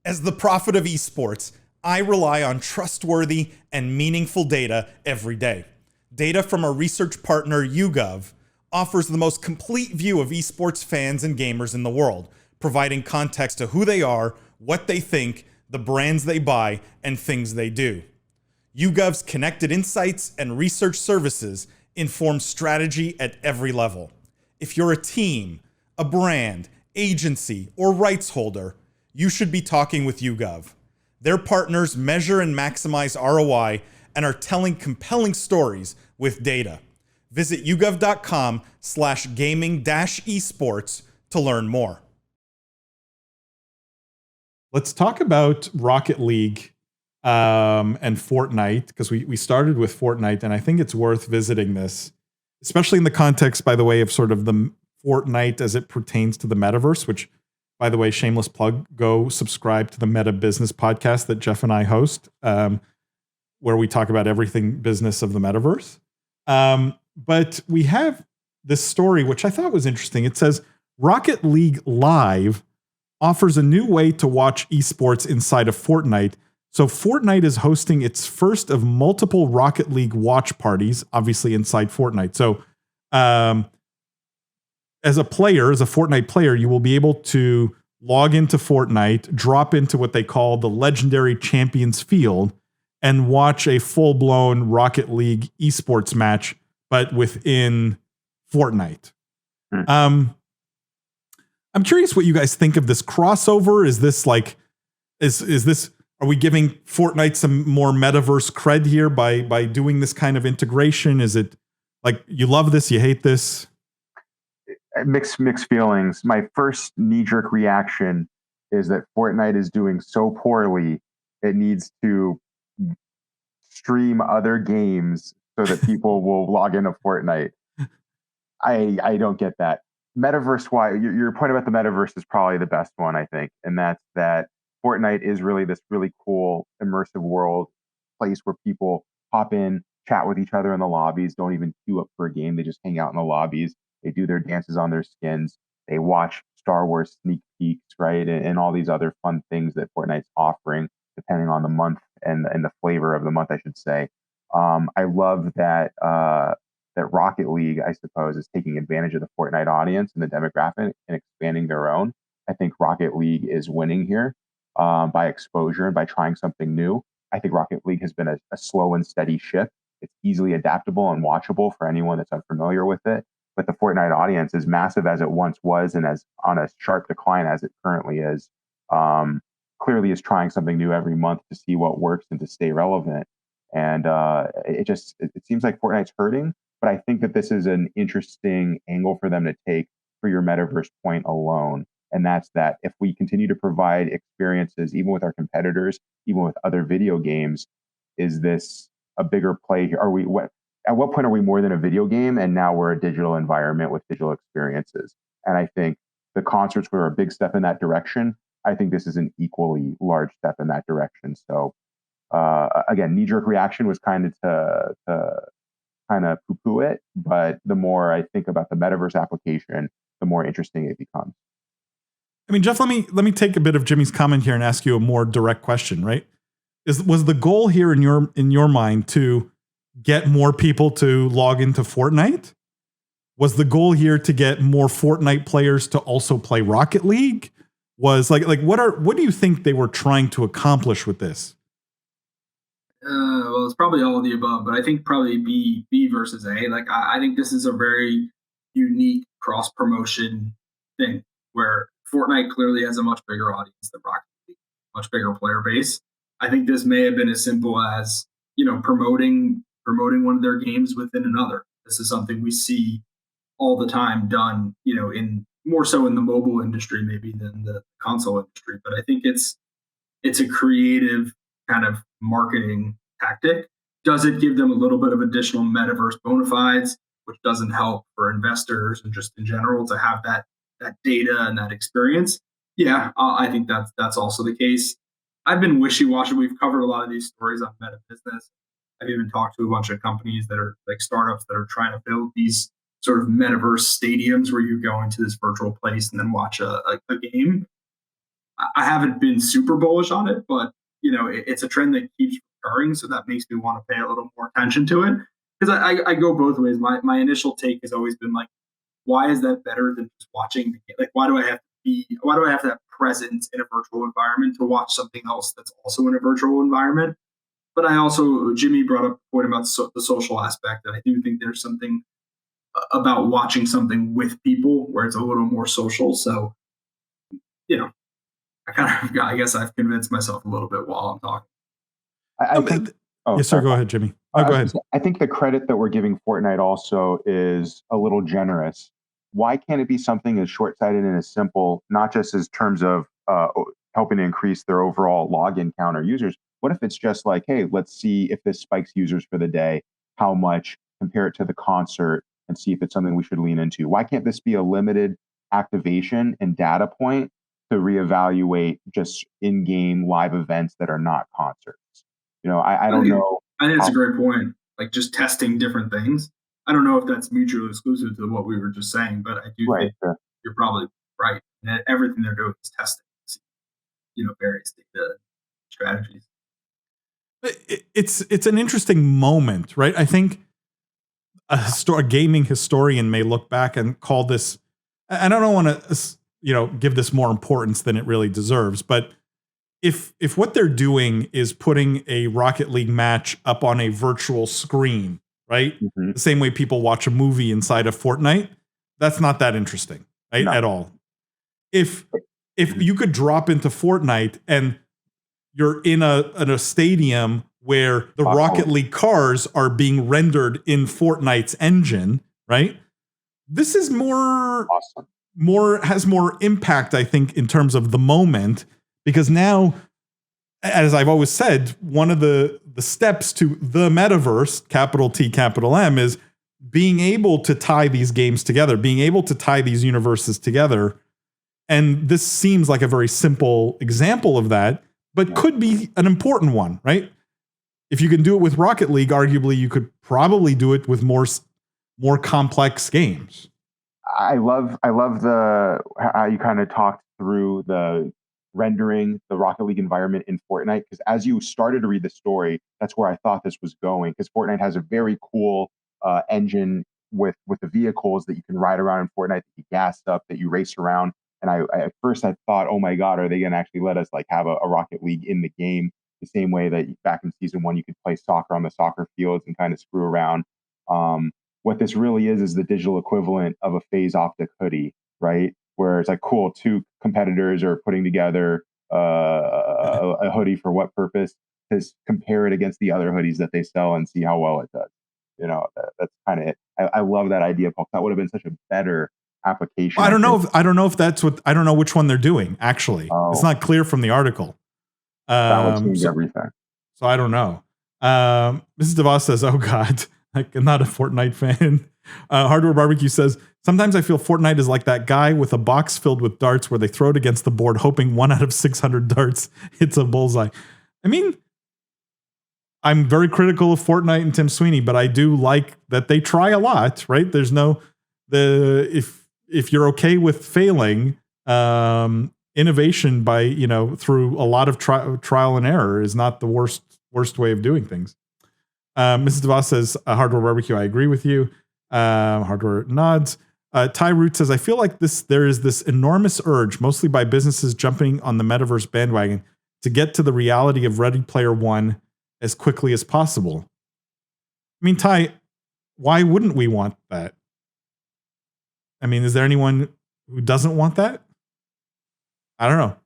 As the prophet of esports, I rely on trustworthy and meaningful data every day. Data from our research partner, YouGov, offers the most complete view of esports fans and gamers in the world, providing context to who they are, what they think, the brands they buy, and things they do. YouGov's connected insights and research services inform strategy at every level. If you're a team, a brand, agency, or rights holder, you should be talking with YouGov. Their partners measure and maximize ROI and are telling compelling stories with data. Visit yougov.com/gaming-esports to learn more. Let's talk about Rocket League and Fortnite, because we started with Fortnite, and I think it's worth visiting this, especially in the context, by the way, of sort of the Fortnite as it pertains to the metaverse, which, by the way, shameless plug, go subscribe to the Meta Business podcast that Jeff and I host, where we talk about everything business of the metaverse. But we have this story, which I thought was interesting. It says, Rocket League Live offers a new way to watch esports inside of Fortnite. So Fortnite is hosting its first of multiple Rocket League watch parties, obviously inside Fortnite. So as a Fortnite player, you will be able to log into Fortnite, drop into what they call the Legendary Champions Field, and watch a full-blown Rocket League esports match, but within Fortnite. I'm curious what you guys think of this crossover. Is this like, is this, are we giving Fortnite some more metaverse cred here by doing this kind of integration? Is it like, you love this, you hate this? Mixed feelings. My first knee-jerk reaction is that Fortnite is doing so poorly, it needs to stream other games so that people will log into Fortnite. I don't get that. Metaverse-wise, your point about the metaverse is probably the best one, I think, and that's that Fortnite is really this really cool immersive world place where people hop in, chat with each other in the lobbies, don't even queue up for a game, they just hang out in the lobbies, they do their dances on their skins, they watch Star Wars sneak peeks, right, and all these other fun things that Fortnite's offering, depending on the month and the flavor of the month, I should say. I love that that Rocket League, I suppose, is taking advantage of the Fortnite audience and the demographic and expanding their own. I think Rocket League is winning here by exposure and by trying something new. I think Rocket League has been a slow and steady shift. It's easily adaptable and watchable for anyone that's unfamiliar with it. But the Fortnite audience, as massive as it once was and as on a sharp decline as it currently is, clearly is trying something new every month to see what works and to stay relevant. And it seems like Fortnite's hurting, but I think that this is an interesting angle for them to take for your metaverse point alone. And that's that if we continue to provide experiences, even with our competitors, even with other video games, is this a bigger play here? At what point are we more than a video game? And now we're a digital environment with digital experiences. And I think the concerts were a big step in that direction. I think this is an equally large step in that direction. So again, knee-jerk reaction was kind of to kind of poo-poo it, but the more I think about the metaverse application, the more interesting it becomes. I mean, Jeff, let me take a bit of Jimmy's comment here and ask you a more direct question, right? Was the goal here in your mind to get more people to log into Fortnite? Was the goal here to get more Fortnite players to also play Rocket League? Was like what do you think they were trying to accomplish with this? Well, it's probably all of the above, but I think probably B versus A. Like I think this is a very unique cross promotion thing where Fortnite clearly has a much bigger audience than Rocket League, much bigger player base. I think this may have been as simple as, promoting one of their games within another. This is something we see all the time done, in more so in the mobile industry maybe than the console industry. But I think it's a creative kind of marketing tactic. Does it give them a little bit of additional metaverse bona fides, which doesn't help for investors and just in general to have that data and that experience? Yeah, I think that's also the case. I've been wishy-washy. We've covered a lot of these stories on Meta Business. I've even talked to a bunch of companies that are like startups that are trying to build these sort of metaverse stadiums where you go into this virtual place and then watch a game. I haven't been super bullish on it, but it's a trend that keeps recurring, so that makes me want to pay a little more attention to it. Because I go both ways. My initial take has always been like, why is that better than just watching the game? Like, why do I have to have presence in a virtual environment to watch something else that's also in a virtual environment? But I also, Jimmy brought up a point about the social aspect, and I do think there's something about watching something with people where it's a little more social. So, I guess I've convinced myself a little bit while I'm talking. I think. Yes, sir. Go ahead, Jimmy. Go ahead. I think the credit that we're giving Fortnite also is a little generous. Why can't it be something as short-sighted and as simple, not just as terms of helping to increase their overall login count or users? What if it's just like, hey, let's see if this spikes users for the day, how much, compare it to the concert, and see if it's something we should lean into? Why can't this be a limited activation and data point to reevaluate just in-game live events that are not concerts? I don't know. I think it's a great point. Like just testing different things. I don't know if that's mutually exclusive to what we were just saying, but I do think you're probably right. And everything they're doing is testing, various data strategies. It's an interesting moment, right? I think a gaming historian may look back and call this, and I don't want to, give this more importance than it really deserves, but if what they're doing is putting a Rocket League match up on a virtual screen, right? Mm-hmm. The same way people watch a movie inside of Fortnite, that's not that interesting, right? No. At all. If you could drop into Fortnite and you're in a stadium where the Rocket League cars are being rendered in Fortnite's engine, right? This is has more impact, I think, in terms of the moment. Because now, as I've always said, one of the steps to the metaverse, capital T, capital M, is being able to tie these games together, being able to tie these universes together. And this seems like a very simple example of that, but could be an important one, right? If you can do it with Rocket League, arguably you could probably do it with more complex games. I love how you kind of talked through the rendering the Rocket League environment in Fortnite, because as you started to read the story, that's where I thought this was going, because Fortnite has a very cool engine with the vehicles that you can ride around in Fortnite, that you gas up, that you race around. And I at first I thought, oh my God, are they going to actually let us like have a Rocket League in the game, the same way that back in season 1 you could play soccer on the soccer fields and kind of screw around. What this really is the digital equivalent of a phase optic hoodie, right? Where it's like, cool, 2 competitors are putting together a hoodie for what purpose? To compare it against the other hoodies that they sell and see how well it does. That's kind of it. I love that idea, Paul. That would have been such a better application. I don't know if that's what, I don't know which one they're doing, actually. It's not clear from the article. That would change everything. So I don't know. Mrs. DeVos says, oh God, I'm not a Fortnite fan. Hardware Barbecue says, sometimes I feel Fortnite is like that guy with a box filled with darts where they throw it against the board, hoping 1 out of 600 darts hits a bullseye. I mean, I'm very critical of Fortnite and Tim Sweeney, but I do like that they try a lot, right? There's if you're okay with failing, innovation by, through a lot of trial and error is not the worst way of doing things. Mrs. DeVos says, Hardware Barbecue, I agree with you. Hardware nods. Ty Root says, I feel like there is this enormous urge, mostly by businesses jumping on the metaverse bandwagon, to get to the reality of Ready Player One as quickly as possible. I mean, Ty, why wouldn't we want that? I mean, is there anyone who doesn't want that? I don't know.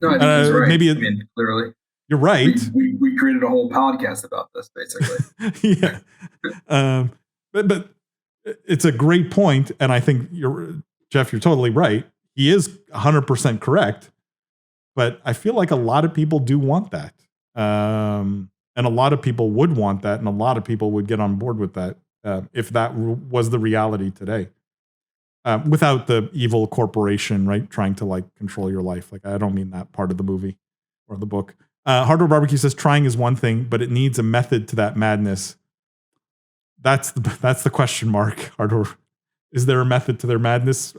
No, I think he's right. Maybe clearly. You're right. We created a whole podcast about this, basically. Yeah. But it's a great point, and I think Jeff, you're totally right. He is 100% correct, but I feel like a lot of people do want that, and a lot of people would want that, and a lot of people would get on board with that if that was the reality today, without the evil corporation, right, trying to like control your life. Like, I don't mean that part of the movie or the book. Hardware Barbecue says trying is one thing, but it needs a method to that madness. That's the question mark. Hardware, is there a method to their madness?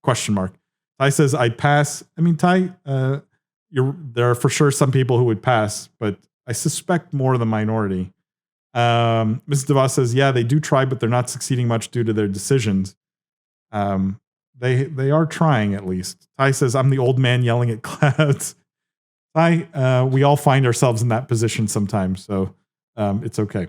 Question mark. Ty says I'd pass. I mean, Ty, there are for sure some people who would pass, but I suspect more the minority. Ms. DeVos says, yeah, they do try, but they're not succeeding much due to their decisions. They are trying at least. Ty says, I'm the old man yelling at clouds. Ty, we all find ourselves in that position sometimes, so it's okay.